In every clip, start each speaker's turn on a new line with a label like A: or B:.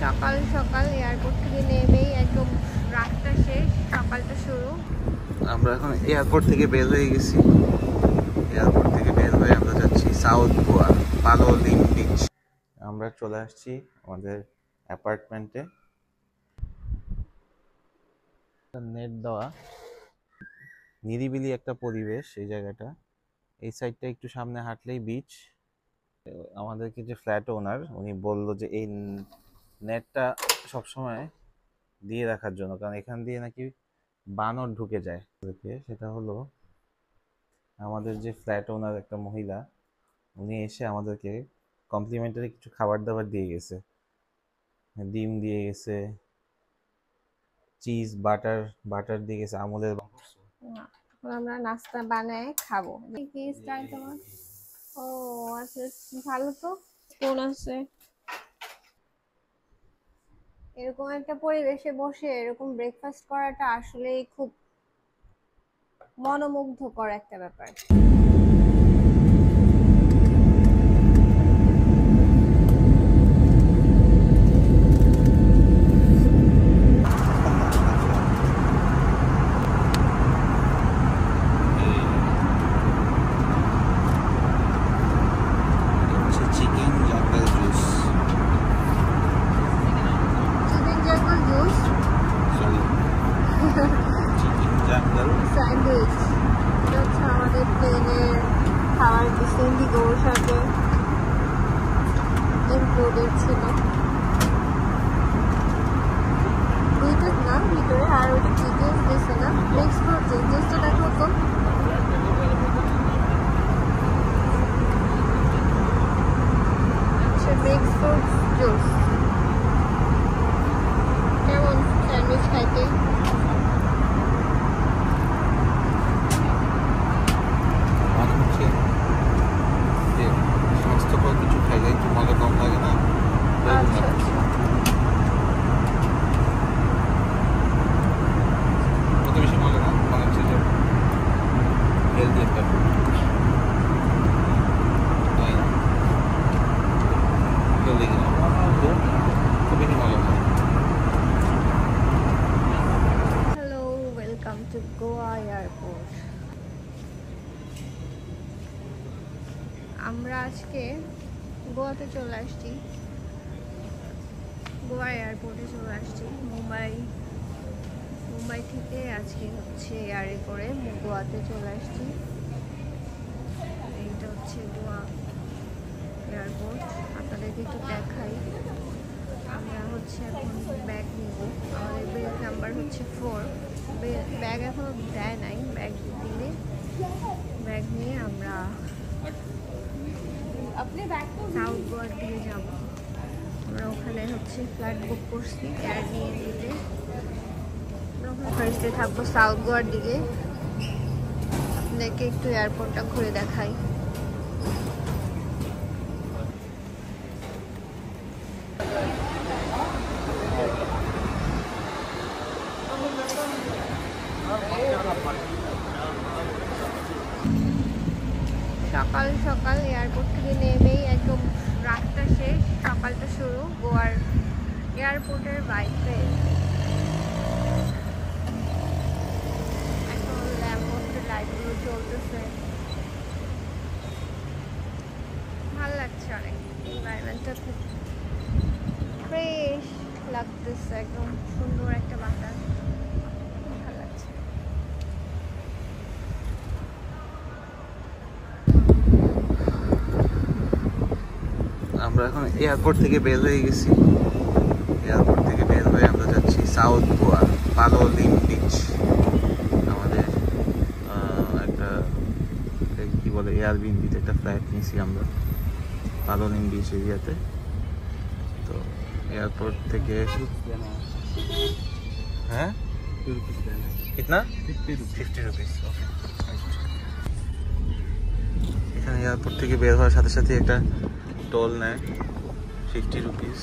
A: সকাল সকাল এয়ারপোর্ট থেকে নেমেই একদম রাতটা শেষ, সকালটা শুরু।
B: আমরা এখন এয়ারপোর্ট থেকে বের হয়ে গেছি। এয়ারপোর্ট থেকে বের হয়ে আমরা যাচ্ছি সাউথ গোয়া, পালোলিম বিচ। আমরা চলে আসছি আমাদের অ্যাপার্টমেন্টে। নেট দেওয়া, নিরিবিলি একটা পরিবেশ এই জায়গাটা। এই সাইডটা একটু সামনে হাঁটলেই বিচ। আমাদেরকে যে ফ্ল্যাট ওনার উনি বললো যে এই নেটটা সবসময় দিয়ে রাখার জন্য, কারণ এখান দিয়ে নাকি বানর ঢুকে যায়। সেটা হলো আমাদের যে ফ্ল্যাট ওনার একটা মহিলা, উনি এসে আমাদেরকে কমপ্লিমেন্টারি কিছু খাবার দাবার দিয়ে গেছে। ডিম দিয়ে গেছে, চিজ বাটার বাটার দিয়ে গেছে, আমুলের।
A: আমরা নাস্তা বানায় খাবো। কি স্টাইল তোমার? ও আচ্ছা, ভালো তো। কোন আছে এরকম একটা পরিবেশে বসে এরকম ব্রেকফাস্ট করাটা আসলেই খুব মনোমুগ্ধকর একটা ব্যাপার।
B: Chicken jungle juice,
A: chicken jungle juice,
B: sorry chicken jungle
A: sandwich. এটা হচ্ছে আমাদের প্লেনের খাবার, ইন্ডিগোর সাথে ইনক্লুডেড ছিল। দুইটা না ভিতরে, আর ওটা কি জুস দিছে না, মিক্স ফ্রুট জুস। জুসটা দেখো তো, আচ্ছা মিক্স ফ্রুট জুস। কেমন স্যান্ডউইচ খাইতে?
B: মানে হচ্ছে যে স্বাস্থ্যকর কিছু খাইলে একটু মজা কম লাগে না?
A: আচ্ছা আচ্ছা,
B: অত বেশি মজা না, মনে হচ্ছে যে হেলদি একটা ফুড, তাই না? হেলদি কিনা খুব বেশি মজা না।
A: Hello, welcome to Goa airport. আমরা আজকে গোয়াতে চলে আসছি, গোয়া এয়ারপোর্টে চলে আসছি। মুম্বাই থেকে আজকে হচ্ছে এয়ারে করে গোয়াতে চলে আসছি। এইটা হচ্ছে গোয়া এয়ারপোর্ট, আপনাদেরকে একটু দেখাই। আমরা হচ্ছে এখন ব্যাগ নিব, আমাদের ব্যাগ নাম্বার হচ্ছে 4। ব্যাগ এখনো দেয় নাই, ব্যাগ দিলে ব্যাগ নিয়ে আমরা সাউথ গোয়ার দিকে যাব। আমরা ওখানে হচ্ছে ফ্লাইট বুক করছি এয়ার নিয়ে দিতে। ফার্স্টে থাকবো সাউথ গোয়ার দিকে, আপনাদেরকে একটু এয়ারপোর্টটা ঘুরে দেখাই। সকাল সকাল এয়ারপোর্ট থেকে নেমেই একদম রাতটা শেষ, সকালটা শুরু। গোয়ার এয়ারপোর্টের বাইরে এখন ল্যাম্পোস্টের লাইটগুলো চলতেছে, ভালো লাগছে অনেক। এনভায়রনমেন্টটা খুব ফ্রেশ লাগতেছে, একদম সুন্দর একটা বাতাস, ভালো লাগছে।
B: আমরা এখন এয়ারপোর্ট থেকে বের হয়ে গেছি। এয়ারপোর্ট থেকে বের হয়ে আমরা যাচ্ছি সাউথ গোয়া, পালোলিম বিচ। আমাদের একটা কি বলে এয়ারবিএনবিতে একটা ফ্ল্যাট নিয়েছি আমরা পালোলিম বিচ এরিয়াতে। তো এয়ারপোর্ট থেকে হ্যাঁ কিতনা 50 রুপিস। এখানে এয়ারপোর্ট থেকে বের হওয়ার সাথে সাথে একটা টোল নেয় 50 রুপিস।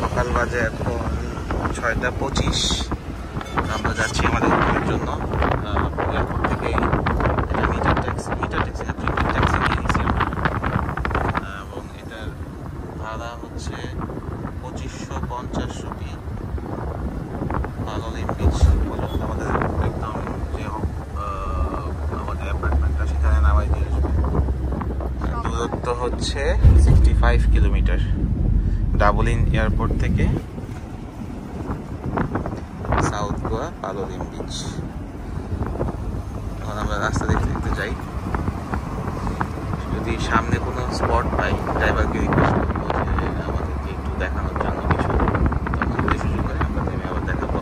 B: সকাল বাজে এখন 6টা 25। আমরা যাচ্ছি আমাদের রুমের জন্য। এয়ারপোর্ট থেকে এটা মিটার ট্যাক্সি না প্রিপেড ট্যাক্সি নিয়ে নিয়েছি এবং এটার ভাড়া হচ্ছে 2550 রুপি। পালোলিম বিচ পর্যন্ত আমাদের একদম যে আমাদের অ্যাপার্টমেন্টটা সেখানে নামাই দিয়ে আসবে। দূরত্ব হচ্ছে 65 কিলোমিটার ডাবলিন এয়ারপোর্ট থেকে সাউথ গোয়া পালোলিম বিচ। এখন আমরা রাস্তা দেখতে দেখতে যাই, যদি সামনে কোনো স্পট পাই ড্রাইভারকে রিকোয়েস্ট করবো যে আমাদেরকে একটু দেখানোর জন্য কিছু, তখন যদি সুযোগ হয় আমরা থেমে আবার দেখাবো।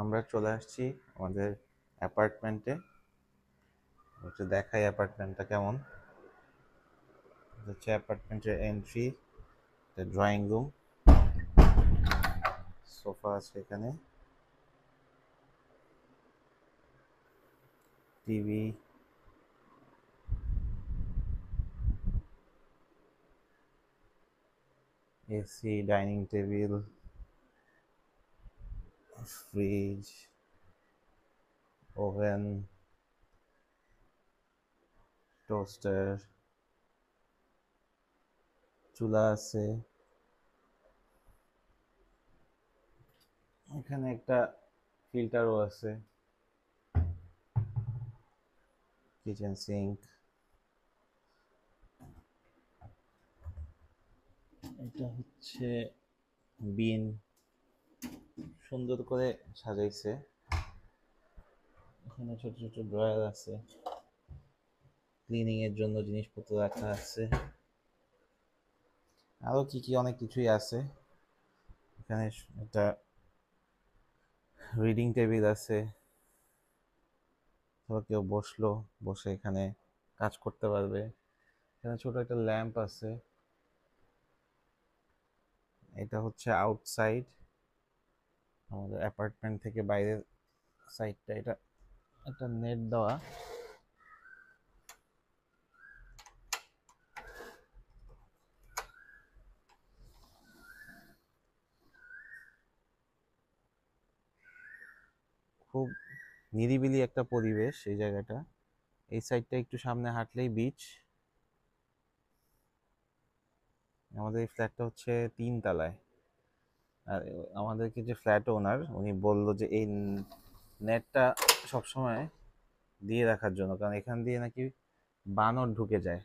B: আমরা চলে আসছি আমাদের অ্যাপার্টমেন্টে। একটু দেখাই অ্যাপার্টমেন্টটা কেমন। হচ্ছে অ্যাপার্টমেন্টের এন্ট্রি, ড্রয়িং রুম, সোফা আছে এখানে, TV, AC, dining table, fridge, oven, toaster, চুলা আছে। এখানে একটা ফিল্টারও আছে, কিচেন সিঙ্ক। এটা হচ্ছে বিন, সুন্দর করে সাজাইছে। এখানে ছোট ছোট ড্রয়ার আছে, ক্লিনিং এর জন্য জিনিসপত্র রাখা আছে। আরো কি কি অনেক কিছুই আছে। এখানে একটা রিডিং টেবিল আছে, ধরো কেউ বসলো, বসে এখানে কাজ করতে পারবে। এখানে ছোট একটা ল্যাম্প আছে। এটা হচ্ছে আউটসাইড, আমাদের অ্যাপার্টমেন্ট থেকে বাইরের সাইডটা। এটা একটা নেট দেওয়া। খুব নিরিবিলি একটা পরিবেশ এই জায়গাটা। এই সাইডটা একটু সামনে হাঁটলেই বিচ। আমাদের এই ফ্ল্যাটটা হচ্ছে 3 তলায়। আর আমাদেরকে যে ফ্ল্যাট ওনার উনি বললো যে এই নেটটা সবসময় দিয়ে রাখার জন্য, কারণ এখান দিয়ে নাকি বানর ঢুকে যায়।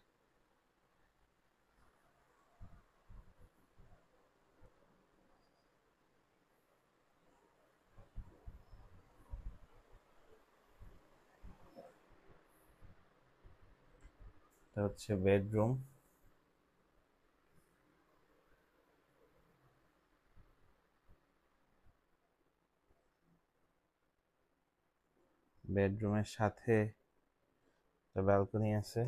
B: এটা হচ্ছে বেডরুম। বেডরুমের সাথে একটা ব্যালকনি আছে।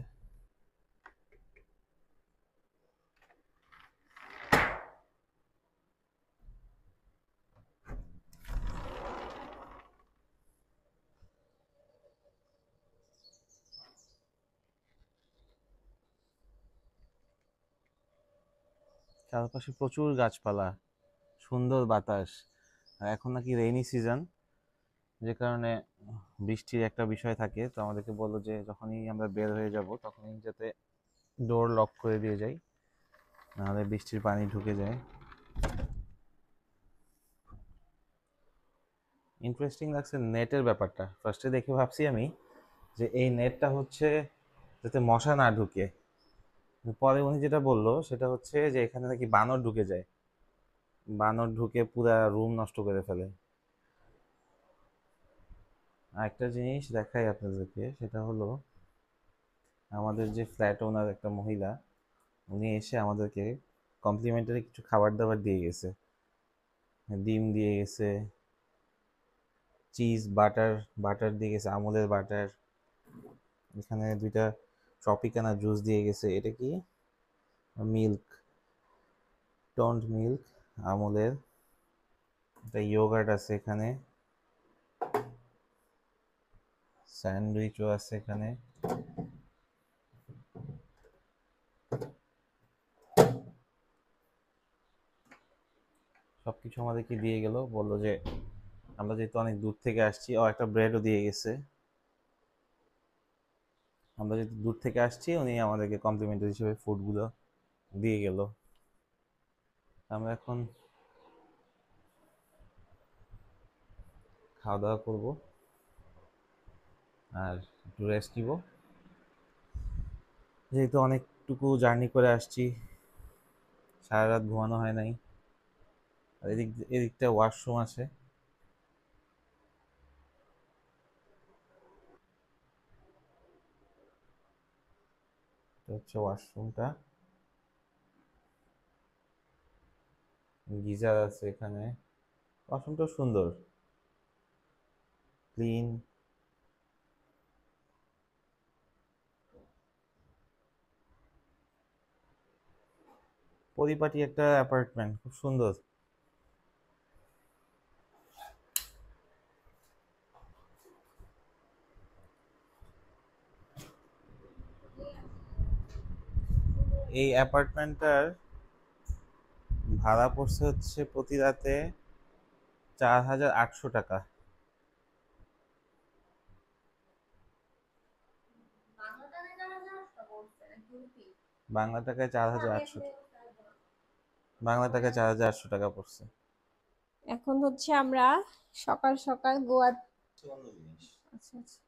B: চারপাশে প্রচুর গাছপালা, সুন্দর বাতাস। আর এখন নাকি রেইনি সিজন, যে কারণে বৃষ্টির একটা বিষয় থাকে। তো আমাদেরকে বললো যে যখনই আমরা বের হয়ে যাব তখনই যাতে ডোর লক করে দিয়ে যাই, নাহলে বৃষ্টির পানি ঢুকে যায়। ইন্টারেস্টিং লাগছে নেটের ব্যাপারটা। ফার্স্টে দেখে ভাবছি আমি যে এই নেটটা হচ্ছে যাতে মশা না ঢুকে, পরে উনি যেটা বললো সেটা হচ্ছে যে এখানে নাকি বানর ঢুকে যায়। বানর ঢুকে পুরা রুম নষ্ট করে ফেলে। আরেকটা জিনিস দেখাই আপনাদেরকে, সেটা হলো আমাদের যে ফ্ল্যাট ওনার একটা মহিলা, উনি এসে আমাদেরকে কমপ্লিমেন্টারি কিছু খাবার দাবার দিয়ে গেছে। ডিম দিয়ে গেছে, চিজ, বাটার, বাটার দিয়ে গেছে, আমুলের বাটার। এখানে দুইটা ট্রপিকানা জুস দিয়ে গেছে। এটা কি? মিল্ক, টন্ড মিল্ক, আমুলের। একটা ইয়োগার্ট আছে এখানে, স্যান্ডউইচও আছে এখানে। সবকিছু আমাদেরকে দিয়ে গেল, বললো যে আমরা যেহেতু অনেক দূর থেকে আসছি। একটা ব্রেডও দিয়ে গেছে। আমরা যেহেতু দূর থেকে আসছি, উনি আমাদেরকে কমপ্লিমেন্টারি হিসেবে ফুডগুলো দিয়ে গেল। আমরা এখন খাওয়া দাওয়া করবো আর একটু রেস্ট নিব, যেহেতু অনেকটুকু জার্নি করে আসছি, সারা রাত ঘুমানো হয় নাই। আর এদিকটা ওয়াশরুম আছে। এটা হচ্ছে ওয়াশরুমটা, গিজার আছে এখানে। ওয়াশরুমটা সুন্দর, ক্লিন। পরিপাটি একটা অ্যাপার্টমেন্ট, খুব সুন্দর। এই অ্যাপার্টমেন্টটার ভাড়া পড়ছে হচ্ছে প্রতি রাতে 4,800 টাকা। বাংলা টাকায় 4,800, বাংলা টাকায় 4,800 টাকা পড়ছে।
A: এখন হচ্ছে আমরা সকাল সকাল গোয়া। আচ্ছা আচ্ছা,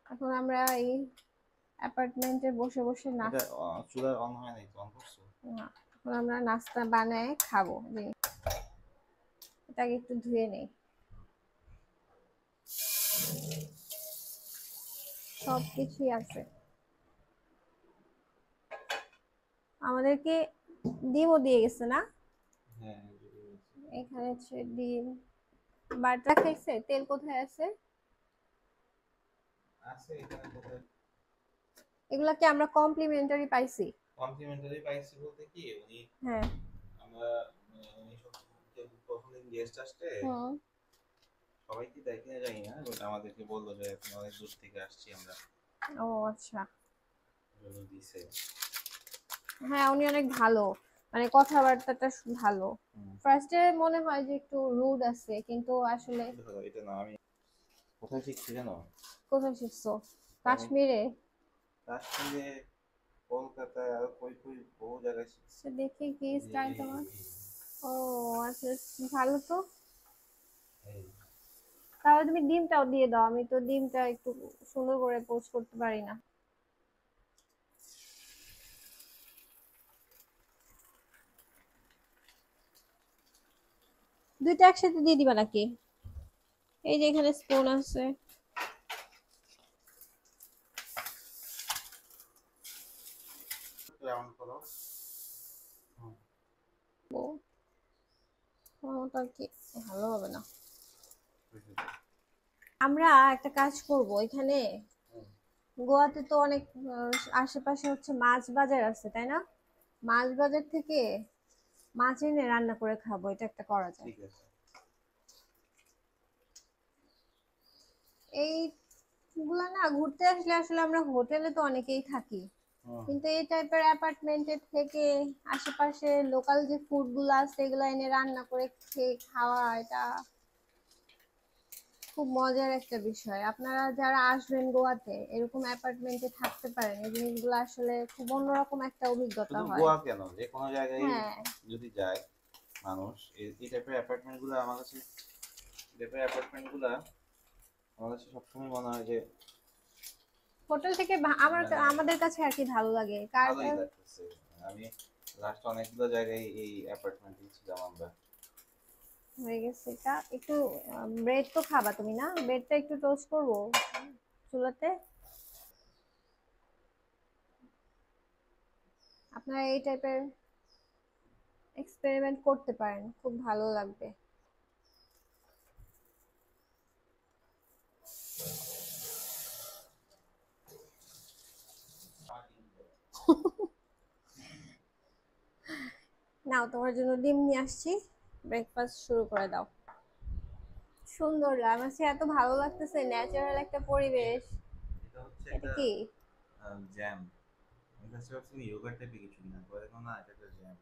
A: এখন আমরা এই অ্যাপার্টমেন্টে বসে বসে
B: এটা চুলা অন হয় নাই তো, অন করছো?
A: না, এখন আমরা নাস্তা বানায় খাবো। এটাকে একটু ধুয়ে নেই। সব কিছুই আছে আমাদেরকে। ডিমও দিয়ে গেছে না?
B: হ্যাঁ,
A: এখানে হচ্ছে ডিম, বাটার খাইছে। তেল কোথায় আছে?
B: আছে এখানে কোথায়?
A: এগুলা কি আমরা কমপ্লিমেন্টারি পাইছি?
B: কমপ্লিমেন্টারি পাইছি বলতে কি, উনি
A: হ্যাঁ।
B: আমরা উনি সব প্রথমদিন গেস্ট আসলে
A: হুম।
B: সবাইকে দেয় কিনা জানি না, বাট আমাদেরকে বললো যে এখন অনেক দূর থেকে আসছি আমরা,
A: ও আচ্ছা।
B: জন্য দিছে।
A: হ্যাঁ, উনি অনেক ভালো, মানে কথাবার্তাটা ভালো। ফার্স্টে মনে হয় যে একটু রুড আছে, কিন্তু আসলে।
B: এটা না, আমি কোথায় শিখছি জানো?
A: কোথায় শিখছো?
B: আমি
A: কাশ্মীরে?
B: কাশ্মীরে, কলকাতায়, আর কই কই বহু জায়গায় শিখছি।
A: সে দেখি কি স্টাইল তোমার। ও আচ্ছা, ভালো তো। তাহলে তুমি ডিমটাও দিয়ে দাও, আমি তো ডিমটা একটু সুন্দর করে পোস্ট করতে পারি না। দুইটা একসাথে দিয়ে দিবা নাকি? এই যে এখানে স্পুন আছে।
B: রাউন্ড করো।
A: ও, ওটা কি ভালো হবে না। আমরা একটা কাজ করব, এখানে গোয়াতে তো অনেক আশেপাশে হচ্ছে মাছ বাজার আছে, তাই না? মাছ বাজার থেকে মাছ এনে রান্না করে খাবো, এটা একটা করা যায়।
B: ঠিক আছে।
A: এইগুলা না ঘুরতে আসলে আসলে আমরা হোটেলে তো অনেকেই থাকি, কিন্তু এই টাইপের অ্যাপার্টমেন্টে থেকে আশেপাশে লোকাল যে ফুড গুলো আছে এগুলো এনে রান্না করে খেয়ে খাওয়া, এটা খুব মজার একটা বিষয়। আপনারা যারা আসবেন গোয়াতে এরকম অ্যাপার্টমেন্টে থাকতে পারেন, এই জিনিসগুলো আসলে খুব অন্যরকম একটা অভিজ্ঞতা
B: শুধু
A: হয়।
B: গোয়া কেন, যে কোনো জায়গায়
A: হ্যাঁ,
B: যদি যায় মানুষ, এই টাইপের অ্যাপার্টমেন্ট গুলো আমার কাছে, এই টাইপের অ্যাপার্টমেন্ট গুলো আমার কাছে সবসময় মনে হয় যে
A: হোটেল থেকে আমাদের কাছে আর কি ভালো লাগে,
B: ভালোই
A: কারণ
B: লাগতেছে। আমি লাস্ট অনেকগুলো জায়গায় এই অ্যাপার্টমেন্টে ছিলাম আমরা।
A: হয়ে গেছে এটা। একটু ব্রেড তো খাবা তুমি না? ব্রেডটা একটু টোস্ট করবো চুলাতে। আপনারা এই টাইপের এক্সপেরিমেন্ট করতে পারেন, খুব ভালো লাগবে। নাও, তোমার জন্য ডিম নিয়ে আসছি, ব্রেকফাস্ট শুরু করে দাও। সুন্দর লাগছে, এত ভালো লাগতেছে, ন্যাচারাল একটা পরিবেশ।
B: এটা হচ্ছে
A: এটা
B: একটা
A: কি?
B: জ্যাম। আমি কাছে ভাবছিলাম ইয়োগার্ট টাইপের কিছু কিনা, পরে দেখলাম না এটা একটা জ্যাম।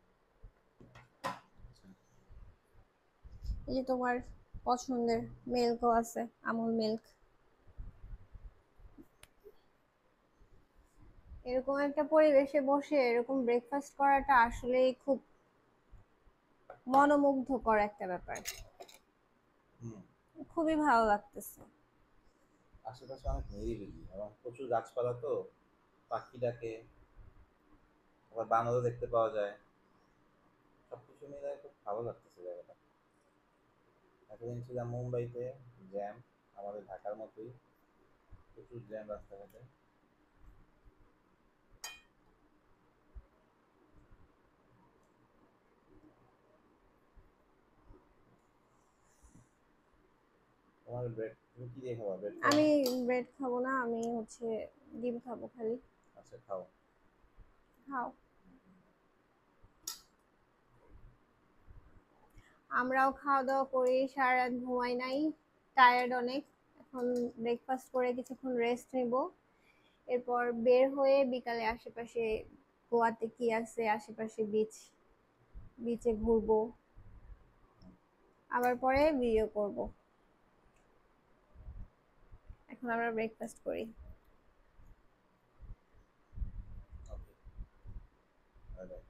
A: এই যে তোমার পছন্দের মিল্কও আছে, আমুল মিল্ক। এরকম একটা পরিবেশে বসে এরকম ব্রেকফাস্ট করাটা আসলেই খুব মনোমুগ্ধকর একটা ব্যাপার।
B: হুম।
A: খুবই ভালো লাগতেছে।
B: আশেপাশে অনেক নিরিবিলি এবং প্রচুর গাছপালা, তো পাখি ডাকে, আবার বানরও দেখতে পাওয়া যায়। সবকিছু মিলে খুব ভালো লাগতেছে জায়গাটা। এতদিন ছিলাম মুম্বাইতে, জ্যাম আমাদের ঢাকার মতোই, প্রচুর জ্যাম রাস্তাঘাটে। তোমার ব্রেড, তুমি কি দিয়ে খাবা? ব্রেড খাবা
A: আমি
B: না?
A: ব্রেড খাবো না, আমি হচ্ছে ডিম খাবো খালি।
B: আচ্ছা, খাও।
A: খাও। আমরাও খাওয়া দাওয়া করি, সারা রাত ঘুমাই নাই, টায়ার্ড অনেক। এখন ব্রেকফাস্ট করে কিছুক্ষণ রেস্ট নিব, এরপর বের হয়ে বিকালে আশেপাশে গোয়াতে কি আছে আশেপাশে বিচে ঘুরবো, আবার পরে ভিডিও করব। এখন আমরা ব্রেকফাস্ট করি।
B: ওকে, বাই বাই।